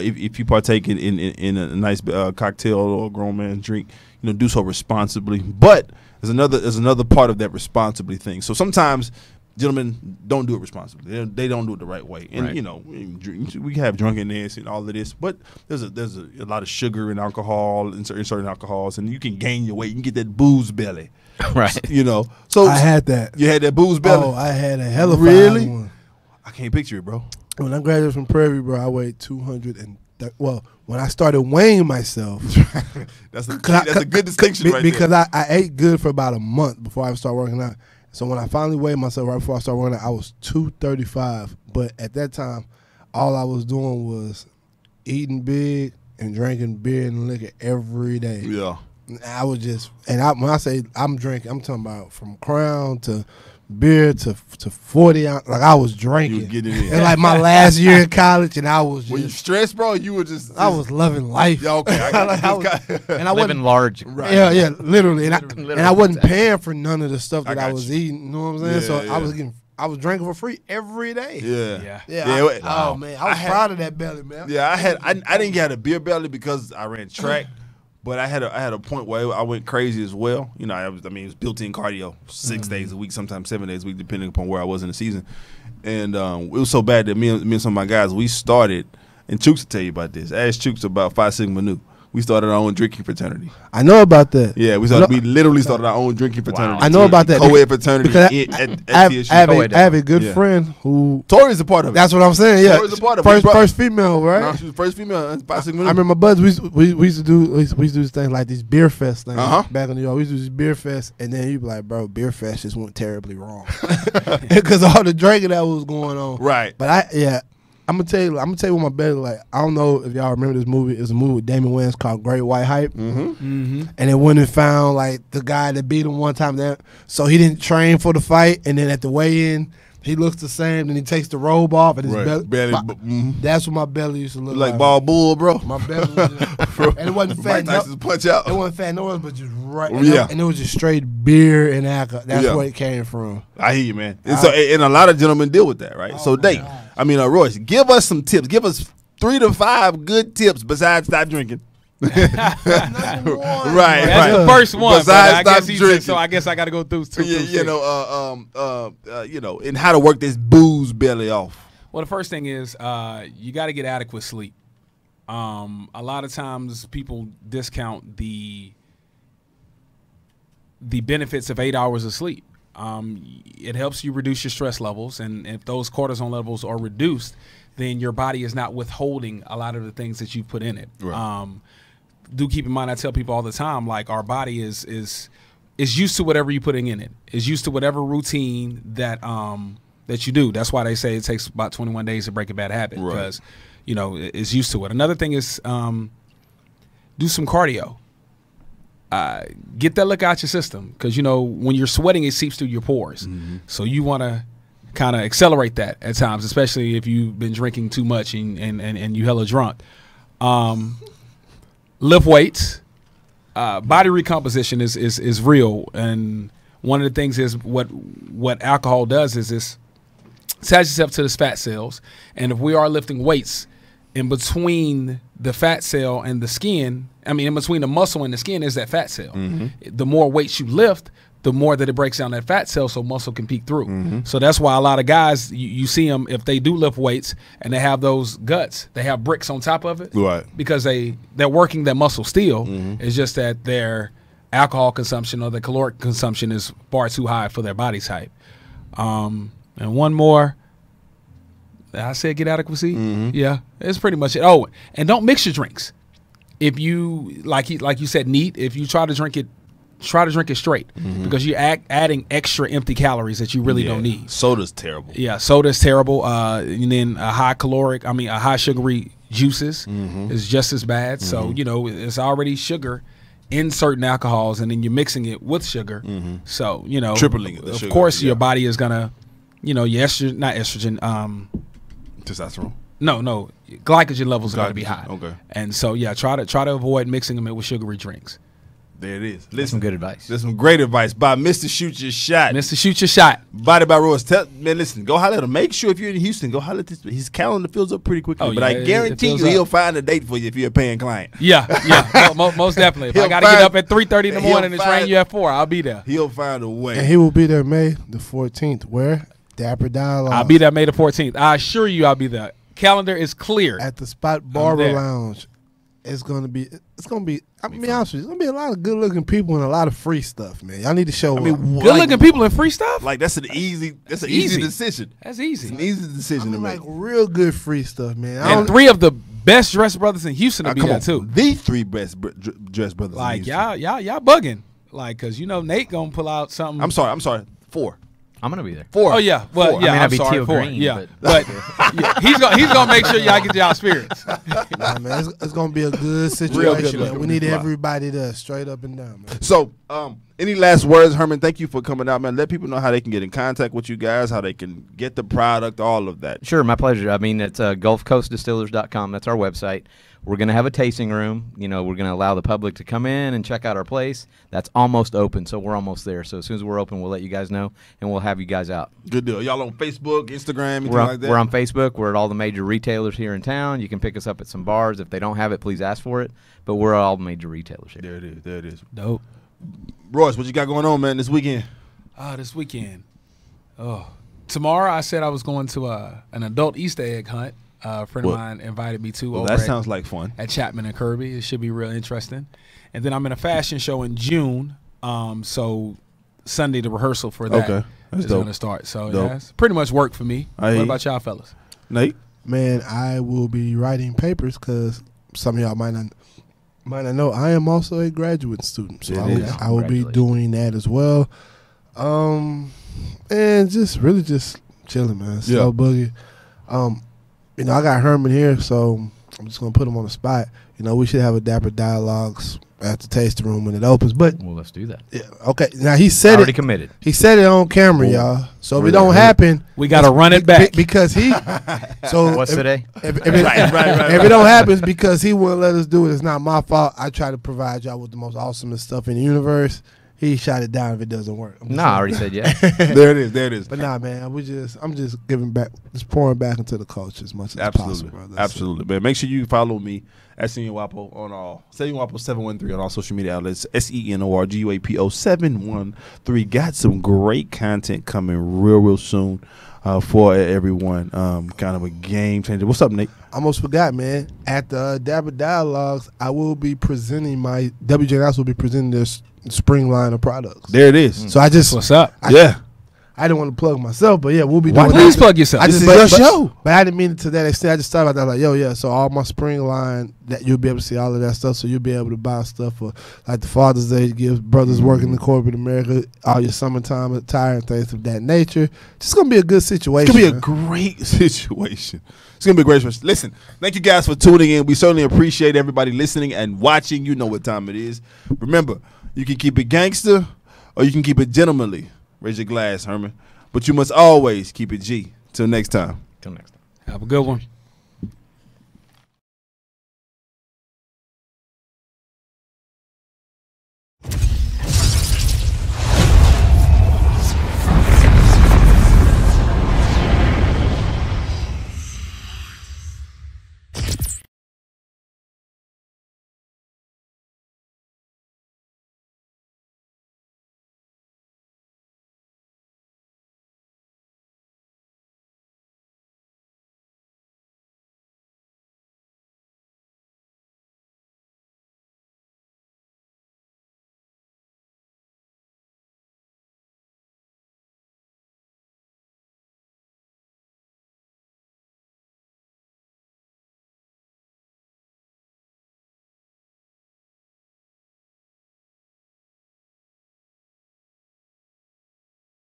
if you partake in a nice cocktail or a grown man's drink, do so responsibly. But there's another part of that responsibly thing. So sometimes gentlemen don't do it responsibly. They don't do it the right way. And Right. we have drunkenness and all of this, but there's a lot of sugar and alcohol in certain alcohols, and you can gain your weight. You can get that booze belly. Right. So I had that. You had that booze belly. Oh, I had a hell of a Really? one. I can't picture it, bro. When I graduated from Prairie, bro, I weighed 230. Well, when I started weighing myself, That's a good distinction right because there. I ate good for about a month before I started working out. So when I finally weighed myself right before I started working out, I was 235. But at that time, all I was doing was eating big and drinking beer and liquor every day. Yeah. I was just, when I say I'm drinking, I'm talking about from Crown to beer to 40 ounce. Like I was drinking. You was getting it in. And like my last year in college, and I was Were you just, stressed, bro? You were just. I was loving life. Yeah, okay. I got Like, I was- and I Living wasn't, large. Right. yeah, literally, and I wasn't Exactly. paying for none of the stuff I that I got was you. eating. You know what I'm saying? Yeah, So I was drinking for free every day. Yeah. Yeah. Yeah. Yeah, Oh man, I was I had- proud of that belly, man. Yeah, I didn't get a beer belly because I ran track, but I had a point where I went crazy as well. It was built-in cardio, 6 days a week, sometimes 7 days a week, depending upon where I was in the season. And it was so bad that me and some of my guys, we started, and Chooks will tell you about this. Ask Chooks about Phi Sigma Nu. We started our own drinking fraternity. I know about that. Yeah, we literally started our own drinking fraternity. I know about that. Co-ed fraternity Because at I TSU. have a good Yeah. friend who. Tori's a part of it. That's what I'm saying. Yeah, Tori's a part of it. first female, right? No, she was the first female in Phi Sigma Nu. I remember my buds. We used to do these things like these beer fest things back in New York. We used to do these beer fest, and then you'd be like, "Bro, beer fest just went terribly wrong," because all the drinking that was going on. Right. But I'm gonna tell you what my belly like. I don't know if y'all remember this movie. It was a movie with Damon Wayans called Great White Hype, Mm-hmm. and it went and found like the guy that beat him one time there, so he didn't train for the fight, and then at the weigh-in. He looks the same, then he takes the robe off, and his belly. That's what my belly used to look like. Like ball bull, bro. My belly was just, and it wasn't fat. Mike Tyson's punch out. It wasn't fat nowhere, but just right. Yeah. And it was just straight beer and alcohol. That's Yeah. where it came from. I hear you, man. And a lot of gentlemen deal with that, right? So, Dave, Royce, give us some tips. Give us 3 to 5 good tips besides stop drinking. Right. That's right. the first one. But Besides I guess stop he drinking. said, so I guess I got to go through two. And how to work this booze belly off. Well, the first thing is you got to get adequate sleep. A lot of times people discount the benefits of 8 hours of sleep. It helps you reduce your stress levels, and if those cortisol levels are reduced, then your body is not withholding a lot of the things that you put in it. Right. Do keep in mind, I tell people all the time, like our body is used to whatever you're putting in it. Is used to whatever routine that you do. That's why they say it takes about 21 days to break a bad habit, Right. because it's used to it. Another thing is do some cardio. Get that liquor out your system, because when you're sweating, it seeps through your pores. Mm-hmm. So you want to kind of accelerate that at times, especially if you've been drinking too much and you hella drunk. Lift weights. Body recomposition is real, and one of the things is what alcohol does is this attach itself to the fat cells, and if we are lifting weights in between the fat cell and the skin, in between the muscle and the skin is that fat cell. Mm-hmm. The more weights you lift, the more that it breaks down that fat cell, so muscle can peek through. Mm-hmm. So that's why a lot of guys, you see them, if they do lift weights and they have those guts, they have bricks on top of it, Right. because they're working that muscle still. Mm-hmm. It's just that their alcohol consumption or their caloric consumption is far too high for their body type. And one more, I said get adequacy. Mm-hmm. Yeah, it's pretty much it. Oh, and don't mix your drinks. If you like you said, neat. If you try to drink it straight, because you're adding extra empty calories that you really don't need. Soda's terrible. Yeah, soda's terrible. And then a high sugary juices is just as bad. So it's already sugar in certain alcohols, and then you're mixing it with sugar. So Tripling the of sugar, course, yeah. your body is gonna, your estrogen, not estrogen. Testosterone. No, glycogen levels are going to be high. Okay. And so try to avoid mixing them in with sugary drinks. There it is. That's Listen, some good advice. there's some great advice by Mr. Shoot Your Shot. Mr. Shoot Your Shot. Body by Royce. Man, listen, go holler at him. Make sure if you're in Houston, go holler at this. His calendar fills up pretty quickly. Oh, but yeah, I it guarantee fills you up. he'll find a date for you if you're a paying client. Yeah. Most definitely. If I He'll got to get find- up at 3:30 in the he'll morning and find- train you at 4, I'll be there. He'll find a way. And he will be there May the 14th. Where? Dapper Dialogue. I'll be there May the 14th. I assure you I'll be there. Calendar is clear. At the Spot Barber there. Lounge. It's gonna be. I'm gonna be honest with you. It's gonna be a lot of good looking people and a lot of free stuff, man. Y'all need to show up. Good looking people and free stuff? Like that's an easy Easy. decision. That's It's easy. an easy decision to make. like real good free stuff, man. And 3 of the best dressed brothers in Houston will be Come there on, too. the 3 best dress brothers. in Like Houston. y'all bugging. Like, cause you know Nate gonna pull out something. I'm sorry. 4. I'm gonna be there. 4. Oh yeah, well Four. yeah. I mean, I'm I'd be sorry, teal 4. green, Yeah, but yeah, he's gonna make sure y'all get y'all spirits. Nah, man, it's gonna be a good situation. looking. Man. We need everybody to straight up and down, man. So, any last words, Herman? Thank you for coming out, man. Let people know how they can get in contact with you guys, how they can get the product, all of that. Sure, my pleasure. I mean, it's GulfCoastDistillers.com. That's our website. We're going to have a tasting room. You know, we're going to allow the public to come in and check out our place. That's almost open, so we're almost there. So as soon as we're open, we'll let you guys know, and we'll have you guys out. Good deal. Y'all on Facebook, Instagram, anything We're on, like that? we're on Facebook. We're at all the major retailers here in town. You can pick us up at some bars. If they don't have it, please ask for it. But we're at all the major retailers here. There it is. There it is. Dope. Royce, what you got going on, man, this weekend? This weekend. Tomorrow I said I was going to an adult Easter egg hunt. A friend Well- of mine invited me to Well, over that at- sounds like fun. at Chapman and Kirby. It should be real interesting. And then I'm in a fashion show in June. So Sunday the rehearsal for that Okay. That's is dope. going to start. So Dope. yeah, it's pretty much work for me. I hear What you. about y'all fellas? Nate? Man, I will be writing papers because some of y'all might not know. I am also a graduate student, so It I will, is. I will be Congratulations. doing that as well. And just really just chilling, man. Slow Yeah. boogie. You know, I got Herman here, so I'm just gonna put him on the spot. You know, we should have a Dapper Dialogues at the tasting room when it opens. But Well, let's do that. yeah, okay, now he said Already it. committed. He said it on camera, y'all. So if it Really? don't happen, We got to run it back. because he. So What's if, today? If it don't happen, it's because he wouldn't let us do it. It's not my fault. I try to provide y'all with the most awesomest stuff in the universe. He shot it down if it doesn't work. I'm just No, saying. I already said yes. There it is. There it is. But nah, man, I'm just giving back, just pouring back into the culture as much as Absolutely. possible. Bro. That's Absolutely, man. Make sure you follow me at Senior Wapo on all Senior Wapo 713 on all social media outlets. SENORGUAPO 713. Got some great content coming real soon for everyone. Kind of a game changer. What's up, Nate? I almost forgot, man. At the Dapper Dialogues, I will be presenting my WJ will be presenting this spring line of products. There it is. So I just What's up? Yeah. I didn't want to plug myself, but yeah, we'll be Why doing Please that. plug yourself. I This just, is but, your but- show. But I didn't mean it to that extent. I just thought about that, like, yo, yeah. So all my spring line, that you'll be able to see all of that stuff. So you'll be able to buy stuff for like the Father's Day gifts, brothers working in corporate America, all your summertime attire and things of that nature. Just gonna be a good situation. It's gonna be a man. great situation. It's gonna be a great situation. Listen, thank you guys for tuning in. We certainly appreciate everybody listening and watching. You know what time it is. Remember, you can keep it gangster or you can keep it gentlemanly. Raise your glass, Herman. But you must always keep it G. Till next time. Till next time. Have a good one.